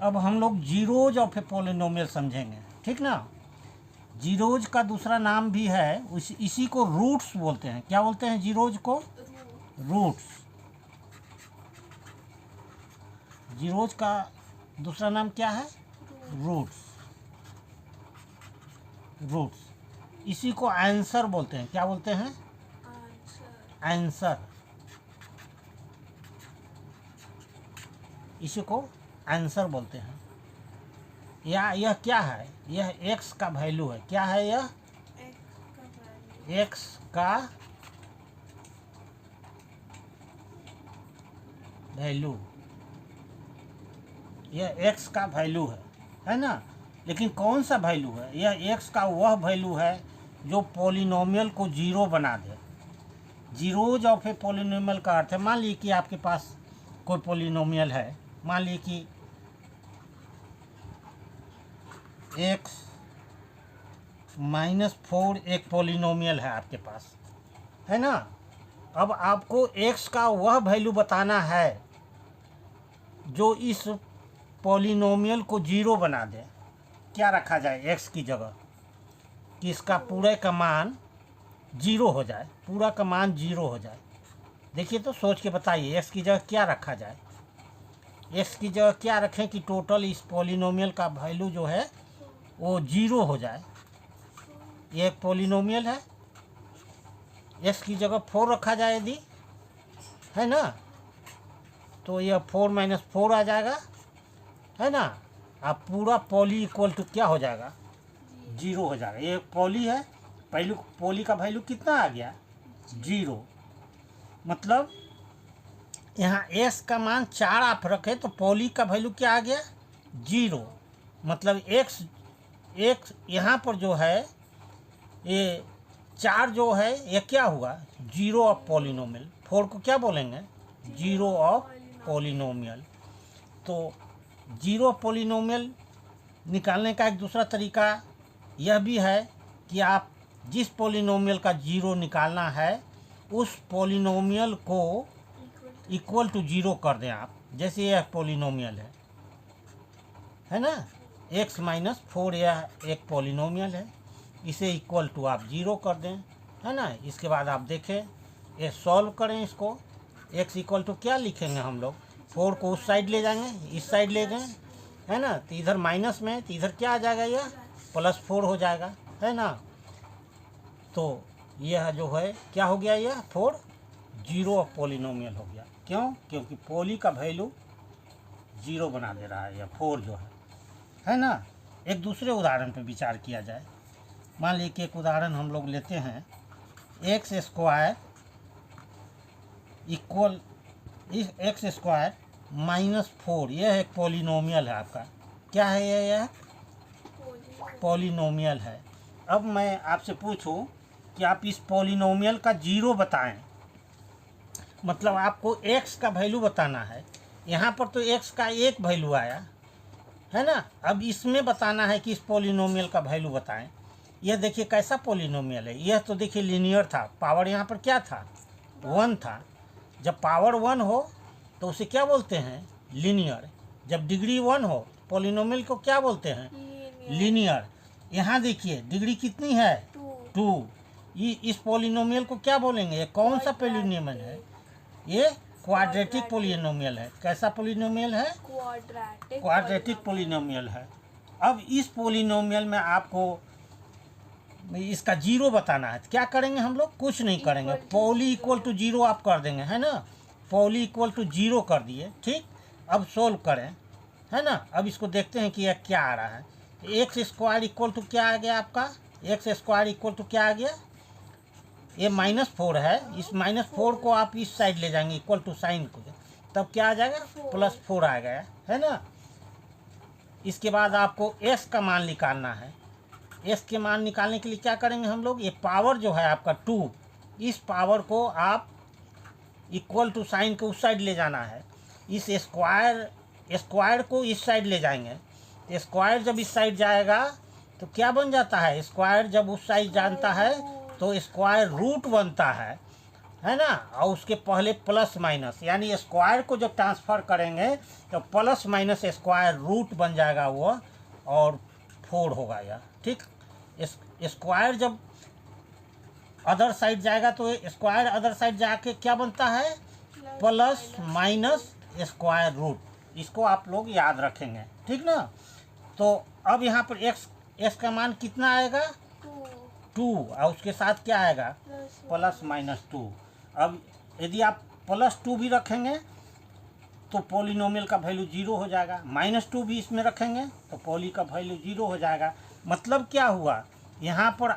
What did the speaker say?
अब हम लोग जीरोज ऑफ ए पॉलिनोमियल समझेंगे, ठीक ना। जीरोज का दूसरा नाम भी है, इसी को रूट्स बोलते हैं। क्या बोलते हैं जीरोज को? रूट्स। जीरोज का दूसरा नाम क्या है? रूट्स। रूट्स। इसी को आंसर बोलते हैं। क्या बोलते हैं? आंसर। इसी को आंसर बोलते हैं। यह क्या है? यह x का वैल्यू है। क्या है यह? x का वैल्यू। यह x का वैल्यू है ना। लेकिन कौन सा वैल्यू है? यह x का वह वैल्यू है जो पॉलिनोमियल को जीरो बना दे। जीरोज ऑफ ए पॉलिनोमियल का अर्थ है, मान लीजिए कि आपके पास कोई पॉलिनोमियल है। मान लीजिए कि x -4 एक पॉलिनोमियल है आपके पास, है ना। अब आपको x का वह वैल्यू बताना है जो इस पॉलिनोमियल को जीरो बना दे। क्या रखा जाए x की जगह कि इसका पूरे का मान जीरो हो जाए, पूरा का मान जीरो हो जाए। देखिए तो सोच के बताइए x की जगह क्या रखा जाए। x की जगह क्या रखें कि टोटल इस पॉलिनोमियल का वैल्यू जो है वो जीरो हो जाए। ये एक पॉलिनोमियल है, x की जगह 4 रखा जाए यदि, है ना, तो यह 4 - 4 आ जाएगा, है ना। अब पूरा पॉली इक्वल टू क्या हो जाएगा? जीरो हो जाएगा। ये पॉली है, पहलू पॉली का वैल्यू कितना आ गया? जीरो। मतलब यहाँ s का मान 4 आप रखें तो पॉली का वैल्यू क्या आ गया? जीरो। मतलब x यहाँ पर जो है ये 4 जो है ये क्या हुआ? Zero of polynomial. 4 को क्या बोलेंगे? Zero of polynomial. तो जीरो ऑफ पॉलिनोमियल निकालने का एक दूसरा तरीका यह भी है कि आप जिस पॉलिनोमियल का जीरो निकालना है उस पॉलिनोमियल को इक्वल टू जीरो कर दें आप। जैसे यह पॉलिनोमियल है ना, x -4 यह एक पॉलिनोमियल है, इसे इक्वल टू आप जीरो कर दें, है ना। इसके बाद आप देखें ये सॉल्व करें इसको। x इक्वल टू क्या लिखेंगे हम लोग? 4 को उस साइड ले जाएंगे, इस साइड ले गए, है ना, तो इधर माइनस में, तो इधर क्या आ जाएगा? यह +4 हो जाएगा, है ना। तो यह जो है क्या हो गया? यह 4 जीरो ऑफ पॉलिनोमियल हो गया। क्यों? क्योंकि पॉली का वैल्यू जीरो बना दे रहा है यह 4 जो है ना। एक दूसरे उदाहरण पर विचार किया जाए। मान लीजिए कि एक उदाहरण हम लोग लेते हैं, x² इक्वल x² -4। यह एक पॉलिनोमियल है आपका। क्या है यह? पॉलिनोमियल है। अब मैं आपसे पूछूं कि आप इस पॉलिनोमियल का जीरो बताएं, मतलब आपको x का वैल्यू बताना है। यहाँ पर तो x का एक वैल्यू आया, है ना। अब इसमें बताना है कि इस पॉलिनोमियल का वैल्यू बताएं। यह देखिए कैसा पॉलिनोमियल है। यह तो देखिए लीनियर था, पावर यहाँ पर क्या था? 1 था। जब पावर 1 हो तो उसे क्या बोलते हैं? लीनियर। जब डिग्री 1 हो पॉलिनोमियल को क्या बोलते हैं? लीनियर। यहाँ देखिए डिग्री कितनी है? 2। इस पॉलिनोमियल को क्या बोलेंगे? ये कौन सा पॉलिनोमियल है? ये क्वाड्रेटिक पॉलिनोमियल है। कैसा पॉलिनोमियल है? क्वाड्रेटिक पॉलिनोमियल है। अब इस पॉलिनोमियल में आपको इसका जीरो बताना है। क्या करेंगे हम लोग? कुछ नहीं करेंगे, पॉली इक्वल टू जीरो आप कर देंगे, है ना। पॉली इक्वल टू जीरो कर दिए, ठीक। अब सोल्व करें, है ना। अब इसको देखते हैं कि यह क्या आ रहा है। x² इक्वल टू क्या आ गया आपका? x² इक्वल टू क्या आ गया? ये -4 है। इस -4 को आप इस साइड ले जाएंगे इक्वल टू साइन को, तब क्या आ जाएगा? +4 आ गया, है ना। इसके बाद आपको s का मान निकालना है। s के मान निकालने के लिए क्या करेंगे हम लोग? ये पावर जो है आपका 2, इस पावर को आप इक्वल टू साइन को उस साइड ले जाना है। इस स्क्वायर को इस साइड ले जाएंगे, तो स्क्वायर जब इस साइड जाएगा तो क्या बन जाता है? स्क्वायर जब उस साइड जानता है तो स्क्वायर रूट बनता है। है ना, और उसके पहले प्लस माइनस, यानी स्क्वायर को जब ट्रांसफ़र करेंगे तो प्लस माइनस स्क्वायर रूट बन जाएगा वो, और 4 होगा यह, ठीक। स्क्वायर जब अदर साइड जाएगा तो स्क्वायर अदर साइड जाके क्या बनता है, प्लस माइनस स्क्वायर रूट, इसको आप लोग याद रखेंगे, ठीक ना। तो अब यहाँ पर एक्स का मान कितना आएगा, 2, और उसके साथ क्या आएगा, प्लस माइनस 2। अब यदि आप +2 भी रखेंगे तो पॉलिनोमियल का वैल्यू 0 हो जाएगा, -2 भी इसमें रखेंगे तो पॉली का वैल्यू 0 हो जाएगा। मतलब क्या हुआ, यहाँ पर